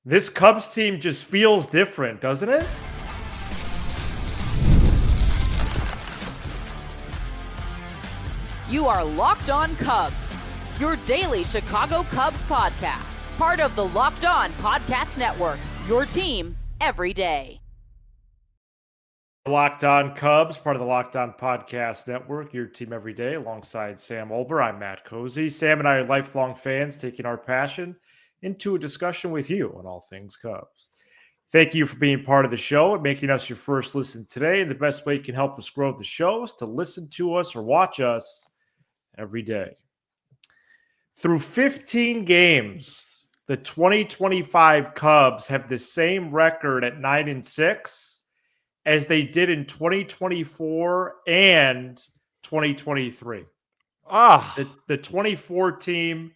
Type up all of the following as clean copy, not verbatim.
This Cubs team just feels different, doesn't it? You are Locked On Cubs, your daily Chicago Cubs podcast, part of the Locked On Podcast Network, your team every day. Locked On Cubs, part of the Locked On Podcast Network, your team every day, alongside Sam Olber. I'm Matt Cozy. Sam and I are lifelong fans, taking our passion into a discussion with you on all things Cubs. Thank you for being part of the show and making us your first listen today. And the best way you can help us grow the show is to listen to us or watch us every day. Through 15 games, the 2025 Cubs have the same record at 9-6 as they did in 2024 and 2023. The 24 team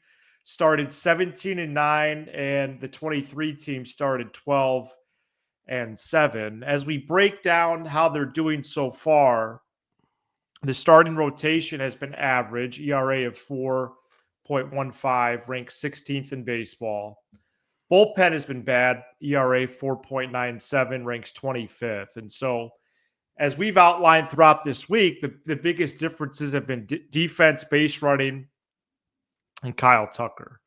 started 17-9, and the 23 team started 12-7. As we break down how they're doing so far, the starting rotation has been average, ERA of 4.15, ranked 16th in baseball. Bullpen has been bad, ERA 4.97, ranks 25th. And so, as we've outlined throughout this week, the biggest differences have been defense, base running, and Kyle Tucker.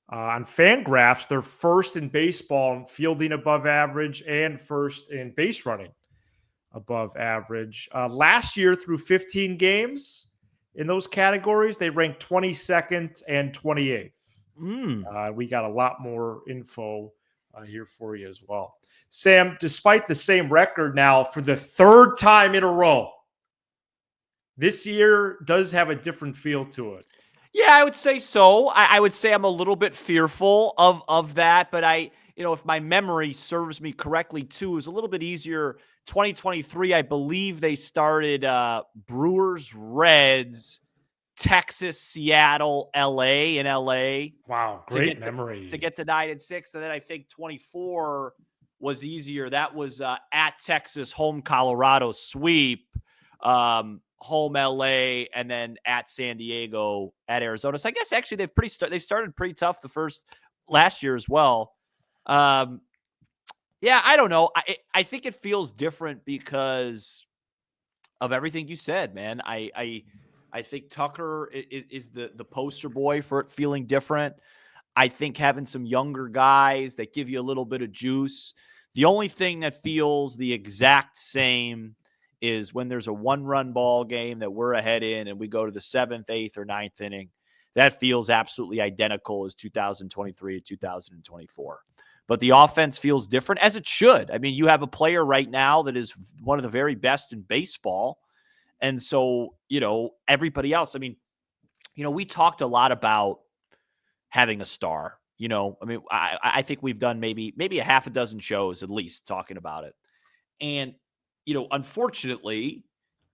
On Fangraphs, they're first in baseball in fielding above average and first in base running above average. Last year, through 15 games in those categories, they ranked 22nd and 28th. We got a lot more info here for you as well. Sam, despite the same record now for the third time in a row, this year does have a different feel to it. Yeah, I would say so. I would say I'm a little bit fearful of that, but if my memory serves me correctly too, it was a little bit easier. 2023, I believe they started Brewers, Reds, Texas, Seattle, LA, and LA. Wow, great memory. To get to 9-6. And then I think 24 was easier. That was at Texas, home Colorado sweep, home LA, and then at San Diego, at Arizona. So I guess actually they started pretty tough last year as well. Yeah, I don't know. I think it feels different because of everything you said, man. I think Tucker is the poster boy for it feeling different. I think having some younger guys that give you a little bit of juice. The only thing that feels the exact same is when there's a one-run ball game that we're ahead in and we go to the 7th, 8th, or 9th inning. That feels absolutely identical as 2023 and 2024. But the offense feels different, as it should. I mean, you have a player right now that is one of the very best in baseball. And so, everybody else, we talked a lot about having a star. I think we've done maybe a half a dozen shows at least talking about it. And, unfortunately,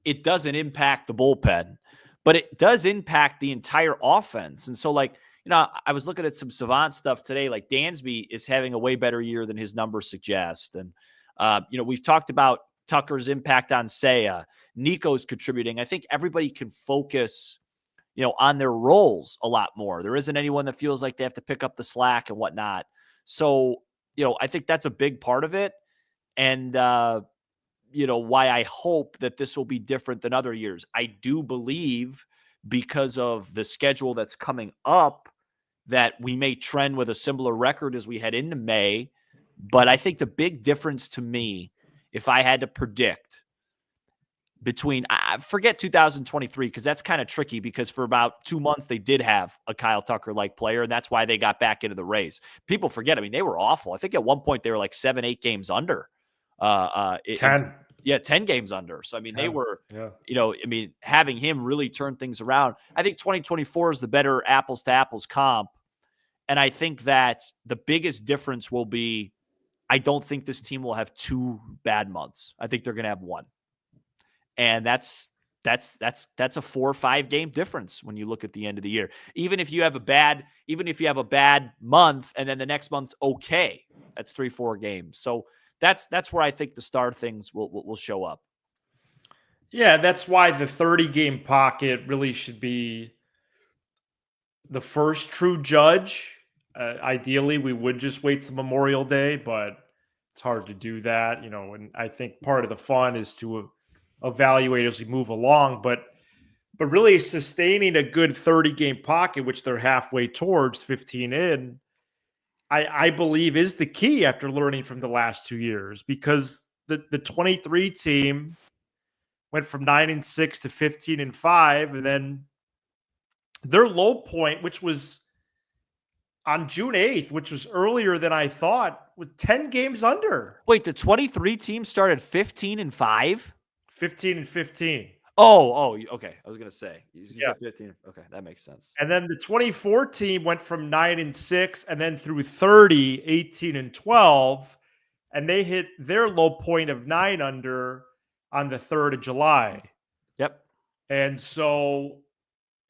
it doesn't impact the bullpen, but it does impact the entire offense. And so, I was looking at some Savant stuff today. Like Dansby is having a way better year than his numbers suggest. And, we've talked about Tucker's impact on Seiya. Nico's contributing. I think everybody can focus, on their roles a lot more. There isn't anyone that feels like they have to pick up the slack and whatnot. So, I think that's a big part of it. And, why I hope that this will be different than other years. I do believe because of the schedule that's coming up that we may trend with a similar record as we head into May. But I think the big difference to me, if I had to predict between, forget 2023, because that's kind of tricky because for about 2 months they did have a Kyle Tucker-like player, and that's why they got back into the race. People forget, they were awful. I think at one point they were like 7-8 games under. 10. 10 games under. So, they were, yeah. having him really turn things around. I think 2024 is the better apples to apples comp. And I think that the biggest difference will be, I don't think this team will have 2 bad months. I think they're going to have 1. And that's a 4 or 5 game difference when you look at the end of the year. Even if you have a bad month and then the next month's okay, that's 3-4 games. So that's where I think the star things will show up. Yeah, that's why the 30-game pocket really should be the first true judge. Ideally, we would just wait till Memorial Day, but it's hard to do that, and I think part of the fun is to evaluate as we move along, but really sustaining a good 30-game pocket, which they're halfway towards, 15 in, I believe is the key after learning from the last 2 years, because the 23 team went from 9-6 to 15-5, and then their low point, which was on June 8th, which was earlier than I thought, with 10 games under. Wait, the 23 team started 15-5? 15-15. Oh, okay. I was gonna say you said 15. Okay, that makes sense. And then the 24 team went from 9-6 and then through 30, 18-12, and they hit their low point of 9 under on the 3rd of July. Yep. And so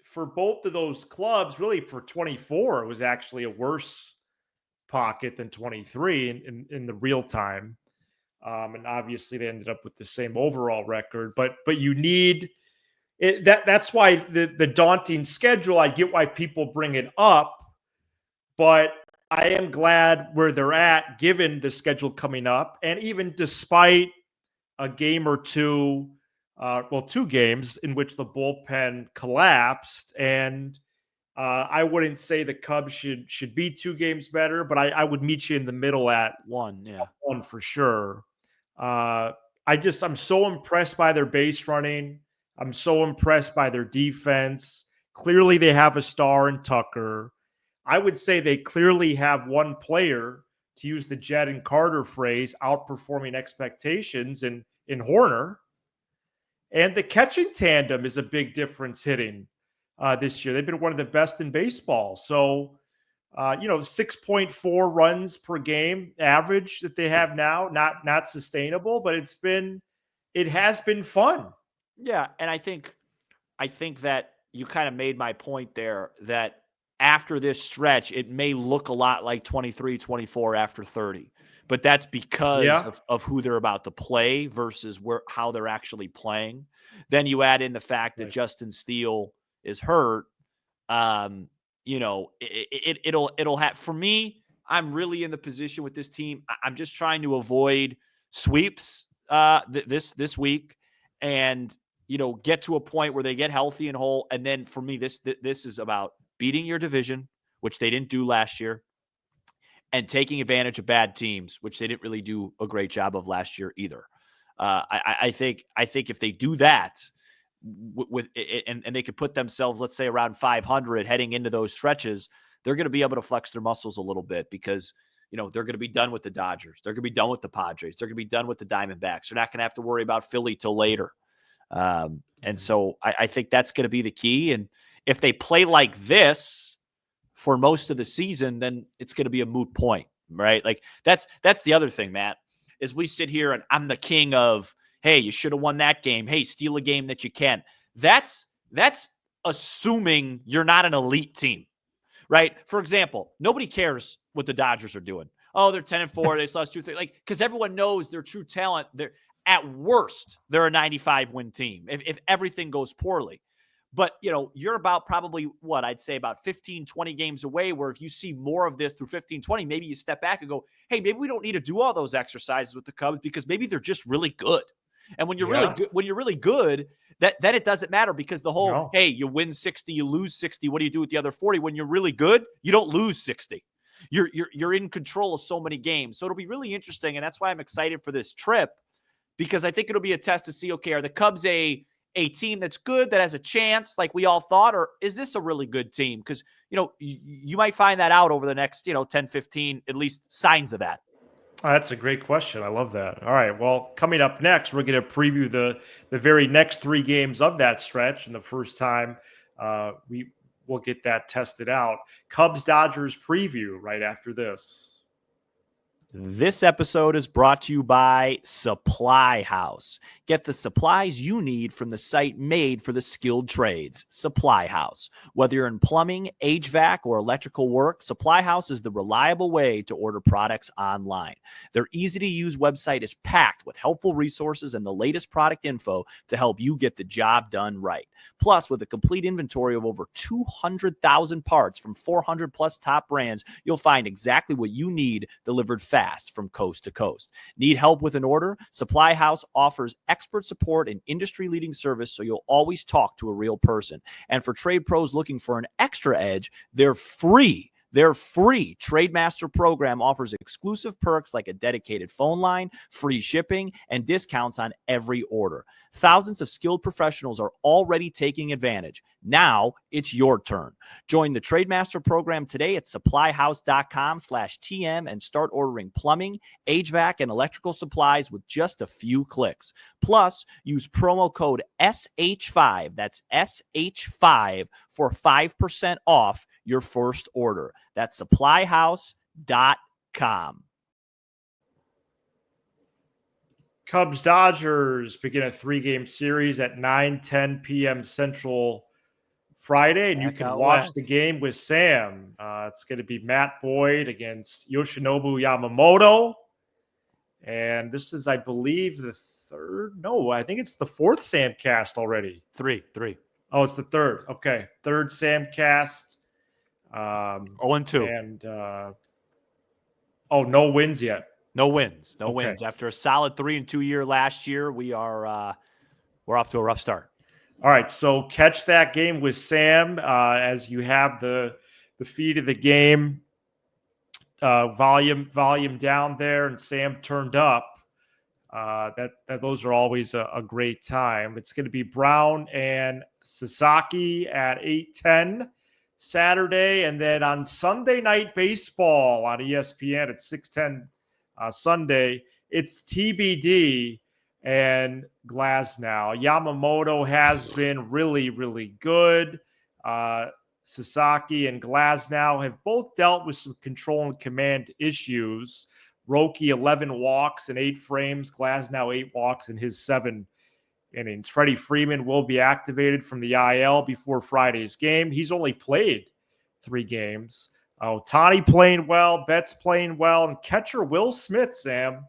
for both of those clubs, really for 24, it was actually a worse pocket than 23 in the real time. And obviously they ended up with the same overall record, but you need it. That's why the daunting schedule, I get why people bring it up, but I am glad where they're at given the schedule coming up. And even despite a game or two, 2 games in which the bullpen collapsed, and I wouldn't say the Cubs should be 2 games better, but I would meet you in the middle at 1. Yeah. 1 for sure. I'm so impressed by their base running. I'm so impressed by their defense. Clearly, they have a star in Tucker. I would say they clearly have one player, to use the Jed and Carter phrase, outperforming expectations in Horner. And the catching tandem is a big difference hitting this year. They've been one of the best in baseball. So, 6.4 runs per game average that they have now, not sustainable, but it has been fun. Yeah, and I think that you kind of made my point there, that after this stretch, it may look a lot like 23, 24 after 30. But that's because of who they're about to play versus how they're actually playing. Then you add in the fact that Justin Steele is hurt. It'll have, for me, I'm really in the position with this team. I'm just trying to avoid sweeps this week, and get to a point where they get healthy and whole. And then for me, this is about beating your division, which they didn't do last year, and taking advantage of bad teams, which they didn't really do a great job of last year either. I think if they do that and they could put themselves, let's say, around 500 heading into those stretches, they're going to be able to flex their muscles a little bit, because they're going to be done with the Dodgers. They're going to be done with the Padres. They're going to be done with the Diamondbacks. They're not going to have to worry about Philly till later. And so I think that's going to be the key. And if they play like this for most of the season, then it's going to be a moot point, right? Like that's the other thing, Matt, is we sit here and I'm the king of, hey, you should have won that game. Hey, steal a game that you can. That's assuming you're not an elite team, right? For example, nobody cares what the Dodgers are doing. Oh, they're 10-4. They lost 2-3. Because everyone knows their true talent. They're at worst, they're a 95 win team if everything goes poorly. But, you're about probably what I'd say about 15, 20 games away, where if you see more of this through 15, 20, maybe you step back and go, hey, maybe we don't need to do all those exercises with the Cubs, because maybe they're just really good. And when you're really good, then it doesn't matter, because the whole, hey, you win 60, you lose 60. What do you do with the other 40? When you're really good, you don't lose 60. You're in control of so many games. So it'll be really interesting. And that's why I'm excited for this trip, because I think it'll be a test to see, okay, are the Cubs a team that's good, that has a chance like we all thought, or is this a really good team? Because, you might find that out over the next, 10, 15, at least signs of that. Oh, that's a great question. I love that. All right. Well, coming up next, we're going to preview the very next 3 games of that stretch. And the first time we'll get that tested out. Cubs Dodgers preview right after this. This episode is brought to you by Supply House. Get the supplies you need from the site made for the skilled trades, Supply House. Whether you're in plumbing, HVAC, or electrical work, Supply House is the reliable way to order products online. Their easy-to-use website is packed with helpful resources and the latest product info to help you get the job done right. Plus, with a complete inventory of over 200,000 parts from 400 plus top brands, you'll find exactly what you need delivered fast from coast to coast. Need help with an order? Supply House offers expert support and industry-leading service, so you'll always talk to a real person. And for trade pros looking for an extra edge, they're free. Their free Trademaster program offers exclusive perks like a dedicated phone line, free shipping, and discounts on every order. Thousands of skilled professionals are already taking advantage. Now it's your turn. Join the Trademaster program today at supplyhouse.com/TM and start ordering plumbing, HVAC, and electrical supplies with just a few clicks. Plus, use promo code SH5, that's SH5, for 5% off your first order. That's supplyhouse.com. Cubs Dodgers begin a 3-game series at 9:10 p.m. Central Friday, and you Back can out watch west. the game with Sam. It's going to be Matt Boyd against Yoshinobu Yamamoto. And this is, I believe, the third. No, I think it's the fourth Sam cast already. Three. Oh, it's the third. Okay. Third Sam cast. 0-2. And no wins yet. No wins. No Okay. wins. After a solid 3-2 year last year, we're off to a rough start. All right, so catch that game with Sam as you have the feed of the game volume down there, and Sam turned up. Those are always a great time. It's going to be Brown and Sasaki at 8:10 Saturday, and then on Sunday Night Baseball on ESPN at 6:10 Sunday, it's TBD and Glasnow. Yamamoto has been really, really good. Sasaki and Glasnow have both dealt with some control and command issues. Roki, 11 walks in 8 frames. Glasnow, 8 walks in his 7 innings. Freddie Freeman will be activated from the IL before Friday's game. He's only played 3 games. Ohtani playing well, Betts playing well, and catcher Will Smith, Sam,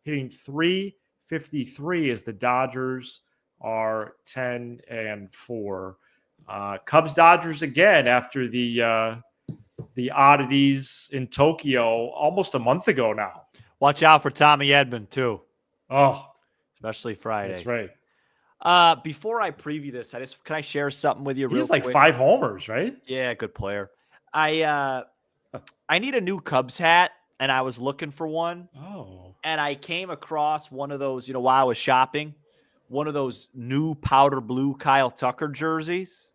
hitting .353 as the Dodgers are 10-4. Cubs Dodgers again after the oddities in Tokyo almost a month ago now. Watch out for Tommy Edman too. Oh, especially Friday. That's right. Before I preview this, can I share something with you? He has like 5 homers, right? Yeah, good player. I need a new Cubs hat, and I was looking for one. Oh. And I came across one of those, while I was shopping, one of those new powder blue Kyle Tucker jerseys.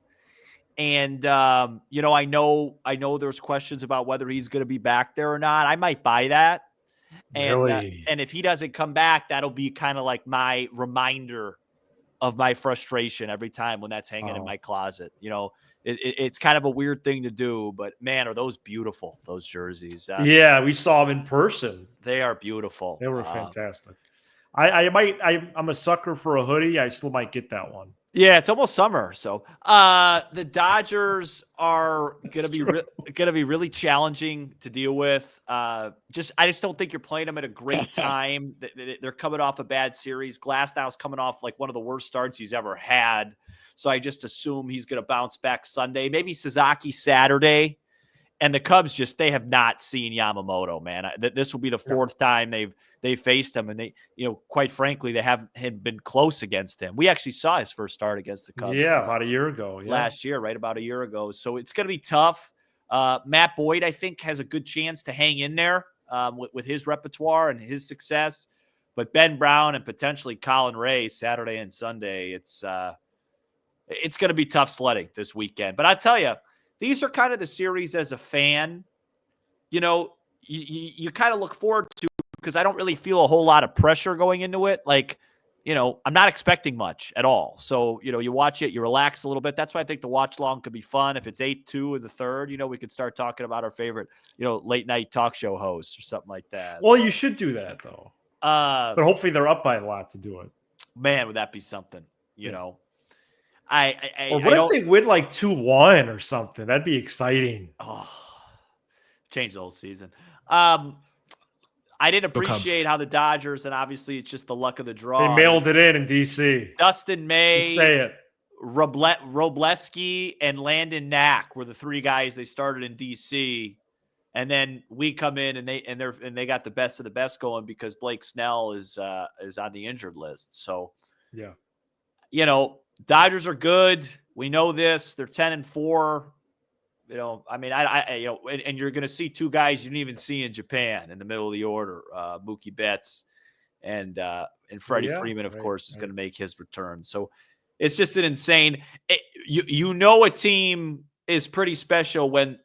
And I know there's questions about whether he's going to be back there or not. I might buy that. And Really? And if he doesn't come back, that'll be kind of like my reminder of my frustration every time when that's hanging in my closet. It's kind of a weird thing to do, but man, are those beautiful, those jerseys. Yeah, we saw them in person. They are beautiful. They were fantastic. I'm a sucker for a hoodie. I still might get that one. Yeah, it's almost summer. So the Dodgers are going to be really challenging to deal with. I just don't think you're playing them at a great time. They're coming off a bad series. Glasnow's coming off like one of the worst starts he's ever had. So I just assume he's going to bounce back Sunday, maybe Sasaki Saturday. And the Cubs they have not seen Yamamoto, man. This will be the 4th time they've faced him, and they, quite frankly, they haven't been close against him. We actually saw his first start against the Cubs. Yeah, about a year ago. Yeah. Last year, right about a year ago. So it's going to be tough. Matt Boyd, I think, has a good chance to hang in there with his repertoire and his success. But Ben Brown and potentially Colin Ray Saturday and Sunday, it's going to be tough sledding this weekend. But I tell you, these are kind of the series as a fan, you kind of look forward to, because I don't really feel a whole lot of pressure going into it. Like, I'm not expecting much at all. So, you watch it, you relax a little bit. That's why I think the watch long could be fun. If it's 8-2 in the third, we could start talking about our favorite, late night talk show hosts or something like that. Well, you should do that though. But hopefully they're up by a lot to do it. Man, would that be something, Or what if they win like 2-1 or something? That'd be exciting. Oh, change the whole season. I didn't appreciate how the Dodgers, and obviously it's just the luck of the draw. They mailed it in DC. Dustin May, just say it. Robleski, and Landon Knack were the three guys they started in DC, and then we come in and they got the best of the best going because Blake Snell is on the injured list. So yeah, Dodgers are good. We know this. They're 10-4. And you're going to see two guys you didn't even see in Japan in the middle of the order, Mookie Betts and Freddie Freeman, of course, is going to make his return. So it's just an insane. A team is pretty special when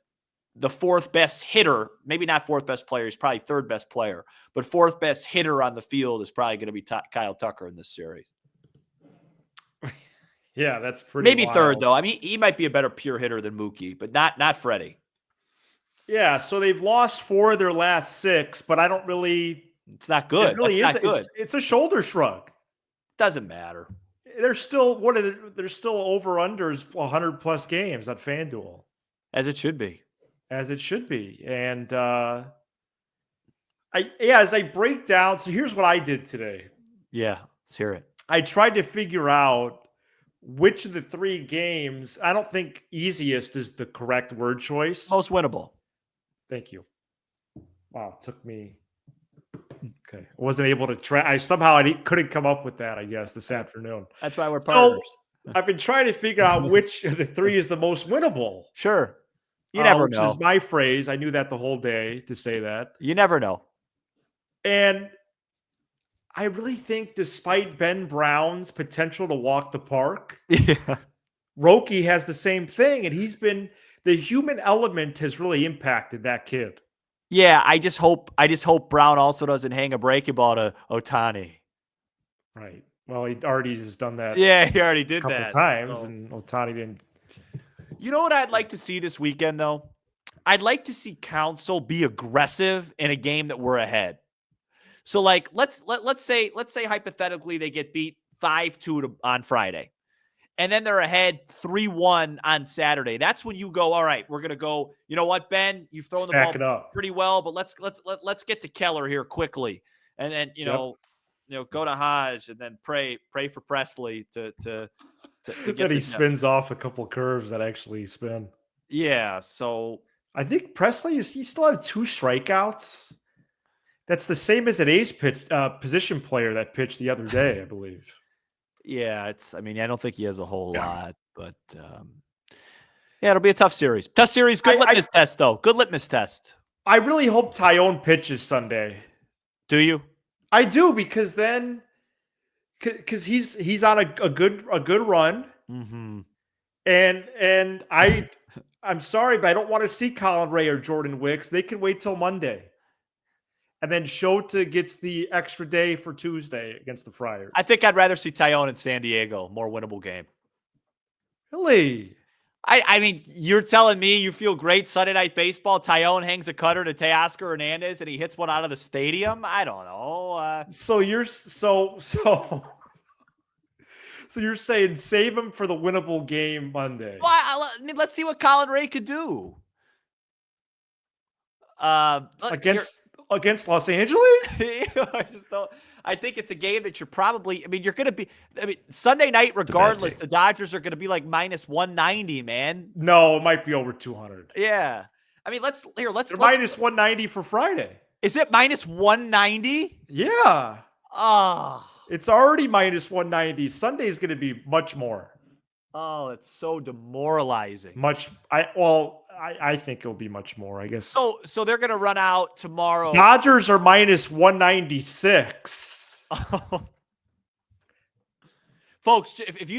the fourth best hitter, maybe not fourth best player, he's probably third best player, but fourth best hitter on the field is probably going to be Kyle Tucker in this series. Yeah, that's pretty maybe wild. Third, though. I mean, he might be a better pure hitter than Mookie, but not Freddie. Yeah, so they've lost 4 of their last 6, but I don't really... It's not good. It really not good. It's a shoulder shrug. Doesn't matter. They're still over-unders 100-plus games on FanDuel. As it should be. And as I break down... So here's what I did today. Yeah, let's hear it. I tried to figure out which of the 3 games, I don't think easiest is the correct word choice. Most winnable. Thank you. Wow, it took me. Okay. I wasn't able to try. I couldn't come up with that, I guess, this afternoon. That's why we're partners. So I've been trying to figure out which of the 3 is the most winnable. Sure. You never know. Which is my phrase. I knew that the whole day to say that. You never know. And I really think despite Ben Brown's potential to walk the park, Roki has the same thing. And the human element has really impacted that kid. Yeah, I just hope Brown also doesn't hang a breaking ball to Ohtani. Right. Well, he already has done that. Yeah, he already did a couple times, and Ohtani didn't. You know what I'd like to see this weekend, though? I'd like to see Counsell be aggressive in a game that we're ahead. So, like, let's say hypothetically they get beat 5-2 on Friday, and then they're ahead 3-1 on Saturday. That's when you go, all right, we're gonna go. You know what, Ben? You've thrown Stack the ball up pretty well, but let's get to Keller here quickly, and then go to Hodge, and then pray for Presley to get that he spins off a couple curves that actually spin. Yeah, so I think Presley he still have 2 strikeouts. That's the same as an ace position player that pitched the other day, I believe. Yeah, I don't think he has a whole lot, but it'll be a tough series. Tough series, good litmus test, though. Good litmus test. I really hope Tyone pitches Sunday. Do you? I do, because then he's on a good run. Mm-hmm. And I'm sorry, but I don't want to see Colin Ray or Jordan Wicks. They can wait till Monday. And then Shota gets the extra day for Tuesday against the Friars. I think I'd rather see Tyone in San Diego. More winnable game. Really? I mean, you're telling me you feel great Sunday Night Baseball. Tyone hangs a cutter to Teoscar Hernandez and he hits one out of the stadium? I don't know. So you're you're saying save him for the winnable game Monday? Well, I mean, let's see what Colin Ray could do. Against Los Angeles? I think it's a game that you're probably, you're going to be, Sunday night, regardless, the Dodgers are going to be like minus 190, man. No, it might be over 200. Yeah. I mean, let's minus 190 for Friday. Is it minus 190? Yeah. Oh. It's already minus 190. Sunday is going to be much more. Oh, it's so demoralizing. I think it'll be much more, I guess. So they're going to run out tomorrow. Dodgers are minus 196. Folks, if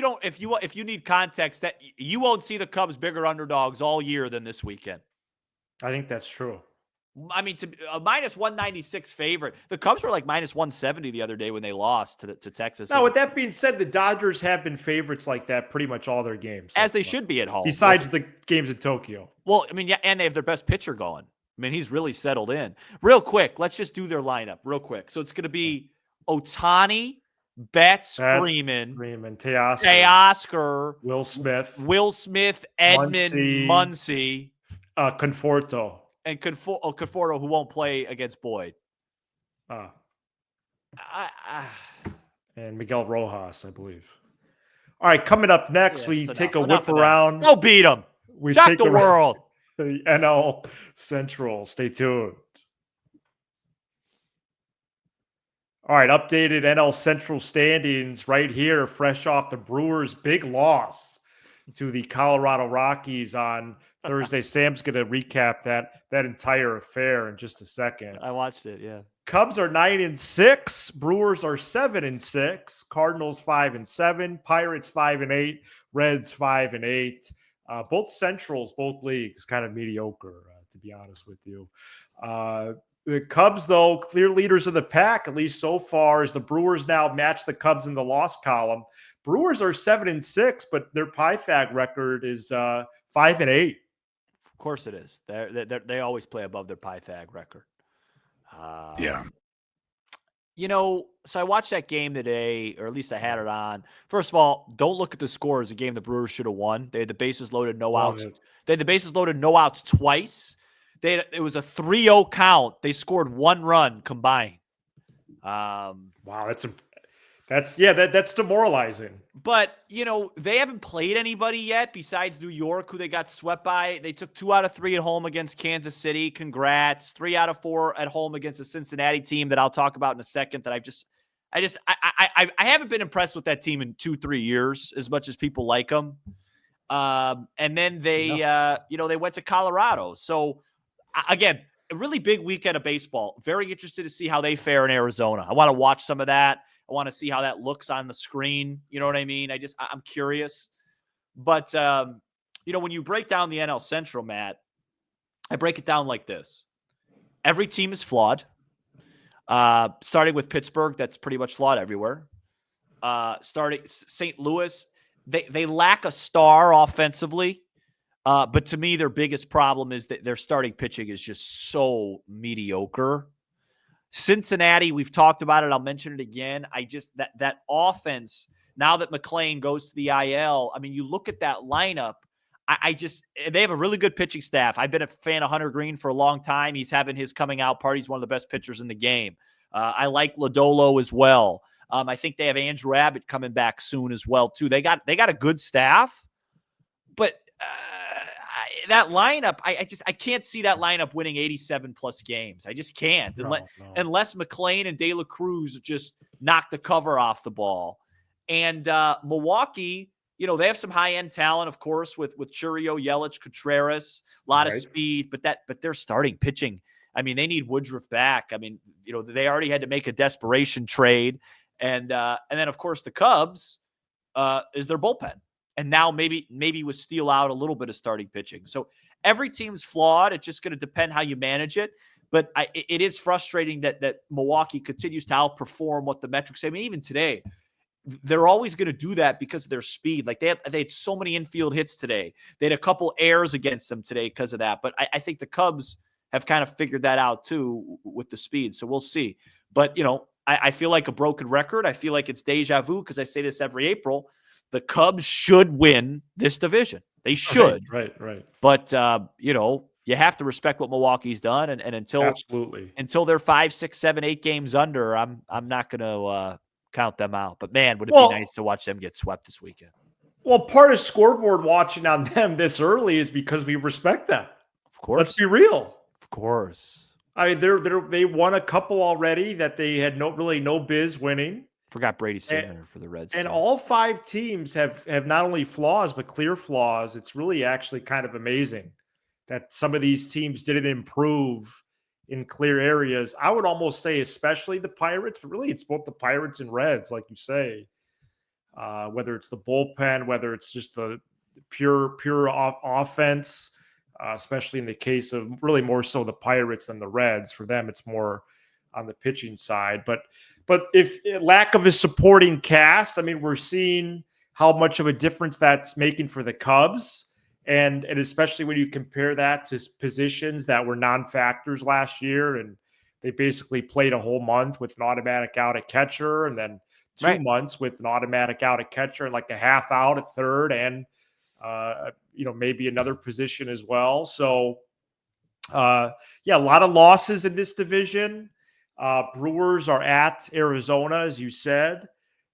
you need context, that you won't see the Cubs bigger underdogs all year than this weekend. I think that's true. I mean, to a minus 196 favorite. The Cubs were like minus 170 the other day when they lost to Texas. Now, with that being said, the Dodgers have been favorites like that pretty much all their games. As they should be at home. Besides the games in Tokyo. Well, I mean, yeah, and they have their best pitcher going. I mean, he's really settled in. Real quick, let's just do their lineup real quick. So it's going to be Ohtani, Betts, Freeman, Teoscar, Will Smith, Edmund, Muncy, Conforto. And Conforto, who won't play against Boyd. And Miguel Rojas, I believe. All right, coming up next, we take a whip around. Go beat them. We shock the world. The NL Central. Stay tuned. All right, updated NL Central standings right here, fresh off the Brewers' big loss to the Colorado Rockies on Thursday. Sam's going to recap that entire affair in just a second. I watched it, yeah. Cubs are 9-6. Brewers are 7-6. Cardinals 5-7. Pirates 5-8. Reds 5-8. Both Centrals, both leagues, kind of mediocre, to be honest with you. The Cubs, though, clear leaders of the pack, at least so far, as the Brewers now match the Cubs in the loss column. Brewers are 7-6, but their PyFag record is 5-8. Of course it is. They always play above their PyFag record. Yeah. You know, so I watched that game today, or at least I had it on. First of all, don't look at the score as a game the Brewers should have won. They had the bases loaded, no outs. They had the bases loaded, no outs twice. It was a 3-0 count. They scored 1 run combined. Wow, that's demoralizing. But, you know, they haven't played anybody yet besides New York, who they got swept by. They took 2 out of 3 at home against Kansas City. Congrats. 3 out of 4 at home against a Cincinnati team that I'll talk about in a second. That I haven't been impressed with that team in 2-3 years as much as people like them. And then they went to Colorado. So, again, a really big weekend of baseball. Very interested to see how they fare in Arizona. I want to watch some of that. I want to see how that looks on the screen. You know what I mean? I'm curious. But, when you break down the NL Central, Matt, I break it down like this. Every team is flawed. Starting with Pittsburgh, that's pretty much flawed everywhere. Starting St. Louis, they lack a star offensively. But to me, their biggest problem is that their starting pitching is just so mediocre. Cincinnati, we've talked about it. I'll mention it again. That offense, now that McClain goes to the IL, I mean, you look at that lineup, they have a really good pitching staff. I've been a fan of Hunter Green for a long time. He's having his coming out party. He's one of the best pitchers in the game. I like Lodolo as well. I think they have Andrew Abbott coming back soon as well, too. They got a good staff, but that lineup, I can't see that lineup winning 87 plus games. I just can't. Unless McClain and De La Cruz just knock the cover off the ball. And Milwaukee, they have some high-end talent, of course, with Churio, Yelich, Contreras, a lot of speed, but they're starting pitching. I mean, they need Woodruff back. I mean, they already had to make a desperation trade. And then, of course, the Cubs is their bullpen. And now maybe we steal out a little bit of starting pitching. So every team's flawed. It's just going to depend how you manage it. But it is frustrating that Milwaukee continues to outperform what the metrics say. I mean, even today, they're always going to do that because of their speed. Like they had so many infield hits today. They had a couple errors against them today because of that. But I think the Cubs have kind of figured that out too with the speed. So we'll see. But, I feel like a broken record. I feel like it's deja vu because I say this every April. The Cubs should win this division. They should. Right. But, you have to respect what Milwaukee's done. And until they're 5, 6, 7, 8 games under, I'm not going to count them out. But, man, would it be nice to watch them get swept this weekend? Well, part of scoreboard watching on them this early is because we respect them. Of course. Let's be real. Of course. I mean, they won a couple already that they had no biz winning. Forgot Brady Singer for the Reds. And all 5 teams have not only flaws, but clear flaws. It's really actually kind of amazing that some of these teams didn't improve in clear areas. I would almost say especially the Pirates, but really it's both the Pirates and Reds, like you say. Whether it's the bullpen, whether it's just the pure offense. especially in the case of really more so the Pirates than the Reds. For them, it's more on the pitching side. But if lack of a supporting cast, I mean, we're seeing how much of a difference that's making for the Cubs. And especially when you compare that to positions that were non-factors last year, and they basically played a whole month with an automatic out at catcher, and then 2 months with an automatic out at catcher and like a half out at third, and maybe another position as well. So, a lot of losses in this division. Brewers are at Arizona, as you said,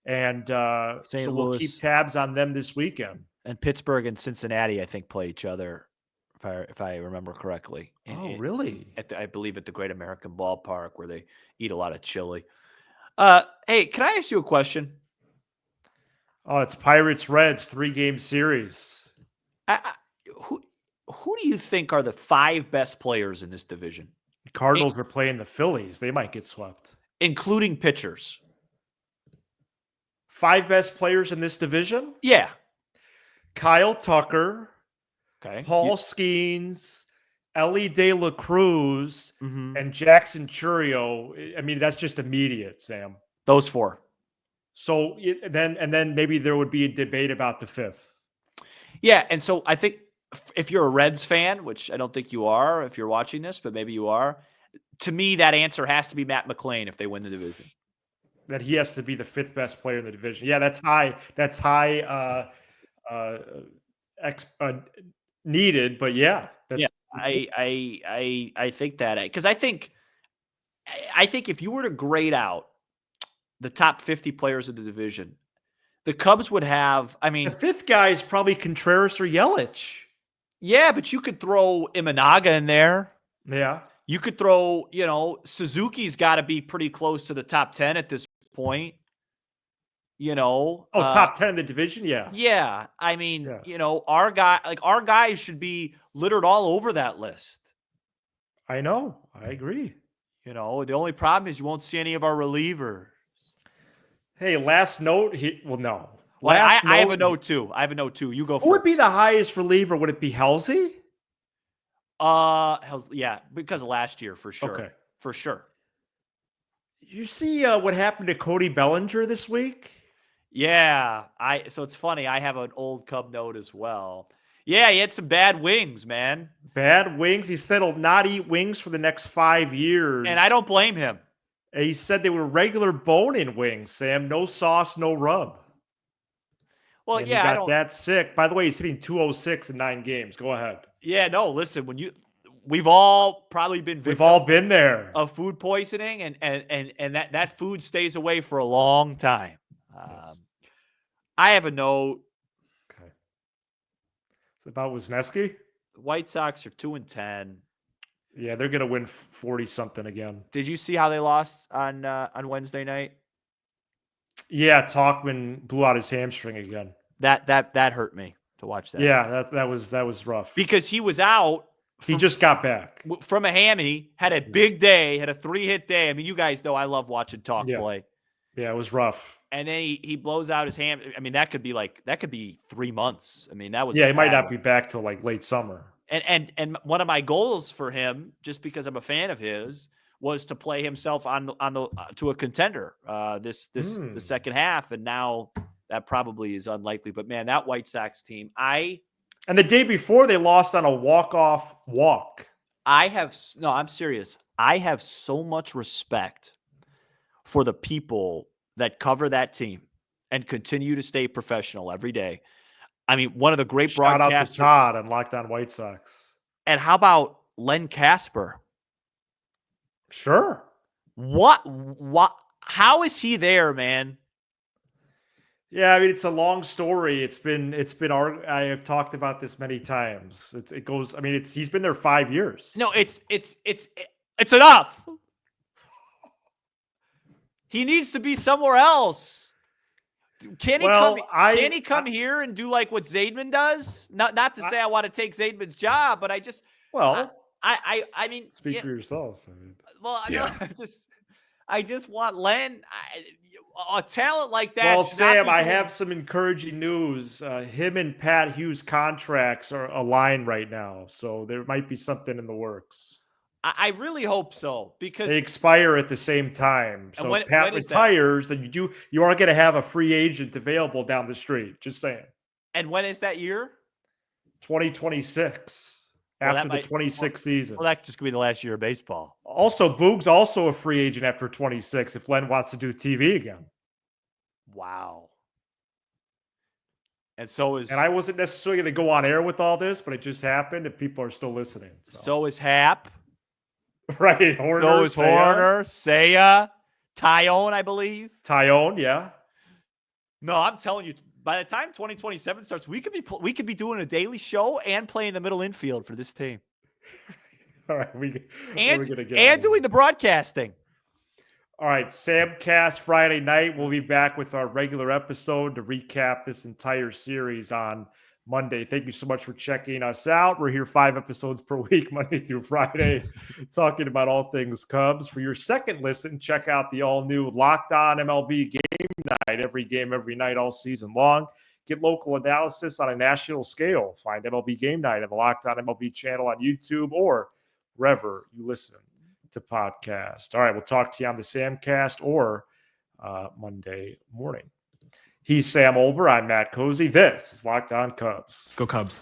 and so we'll keep tabs on them this weekend. And Pittsburgh and Cincinnati, I think, play each other, if I remember correctly. Really? I believe at the Great American Ballpark, where they eat a lot of chili. Hey, can I ask you a question? Oh, it's Pirates Reds 3-game series. Who do you think are the 5 best players in this division? Cardinals are playing the Phillies. They might get swept, including pitchers. 5 best players in this division? Yeah. Kyle Tucker, okay, Paul Skeens, Ellie De La Cruz, and Jackson Chourio. I mean, that's just immediate, Sam. Those 4. So then maybe there would be a debate about the 5th. Yeah, and so I think if you're a Reds fan, which I don't think you are if you're watching this, but maybe you are, to me that answer has to be Matt McClain if they win the division. That he has to be the 5th best player in the division. Yeah, that's high. That's high. Needed, but yeah, I think that, because I think if you were to grade out the top 50 players of the division, the Cubs would have. I mean, the 5th guy is probably Contreras or Yelich. Yeah, but you could throw Imanaga in there. Yeah, you could throw. Suzuki's got to be pretty close to the top 10 at this point. Top 10 in the division. Yeah. I mean, our guys should be littered all over that list. I know. I agree. The only problem is you won't see any of our relievers. Hey, last note. No. I have a note too. You go first. Who would be the highest reliever? Would it be Halsey? Yeah, because of last year for sure. Okay. For sure. You see what happened to Cody Bellinger this week? Yeah, so it's funny. I have an old Cub note as well. Yeah, he had some bad wings, man. Bad wings. He said he'll not eat wings for the next 5 years. And I don't blame him. And he said they were regular bone-in wings, Sam. No sauce, no rub. Well, and yeah, he got that sick. By the way, he's hitting 206 in 9 games. Go ahead. Yeah, no, listen, we've all probably been We've all been there. Of food poisoning, and that food stays away for a long time. Yes. I have a note. Okay. It's about Wisniewski? The White Sox are 2-10. Yeah, they're gonna win 40-something again. Did you see how they lost on Wednesday night? Yeah, Talkman blew out his hamstring again. That hurt me to watch that. Yeah, that was rough. Because he was out. He just got back from a hammy, had a big day, had a 3-hit day. I mean, you guys know I love watching Talk play. Yeah, it was rough. And then he blows out his ham. I mean, that could be 3 months. I mean, that was he might not be back till like late summer. And one of my goals for him, just because I'm a fan of his, was to play himself to a contender the second half. And now that probably is unlikely. But man, that White Sox team, and the day before they lost on a walk-off walk. I'm serious. I have so much respect for the people that cover that team and continue to stay professional every day. I mean, one of the great broadcasters. Shout out to Todd on Locked On White Sox. And how about Len Casper? Sure. What? How is he there, man? Yeah, I mean, it's a long story. I have talked about this many times. It goes. I mean, he's been there 5 years. No, it's enough. He needs to be somewhere else. Can he come here and do like what Zaidman does? Not to say I want to take Zaidman's job, but I mean, speak for yourself. I just want Len. a talent like that. Well, should not Sam, be I doing- have some encouraging news. Him and Pat Hughes' contracts are aligned right now, so there might be something in the works. I really hope so, because They expire at the same time. So when- if Pat when is that? retires, then you are going to have a free agent available down the street. Just saying. and when is that year? 2026 Well, that after the might- 26 season. Well, that's just gonna be the last year of baseball. Also, Boog's also a free agent after 26 if Len wants to do TV again. Wow. And so is And I wasn't necessarily going to go on air with all this, but it just happened and people are still listening. so is Hap. Right, Horner, So is Seiya, Horner, Seiya, Tyone, I believe. Tyone, yeah. No, I'm telling you, by the time 2027 starts, we could be doing a daily show and playing the middle infield for this team, All right, we're and gonna get doing the broadcasting. All right, Samcast Friday night. We'll be back with our regular episode to recap this entire series on Monday. Thank you so much for checking us out. We're here 5 episodes per week, Monday through Friday, talking about all things Cubs. For your second listen, check out the all-new Locked On MLB Game Night. Every game, every night, all season long. Get local analysis on a national scale. Find MLB Game Night on the Locked On MLB channel on YouTube or wherever you listen to podcast. All right, we'll talk to you on the Samcast or Monday morning. He's Sam Olver. I'm Matt Cozy. This is Locked On Cubs. Go Cubs.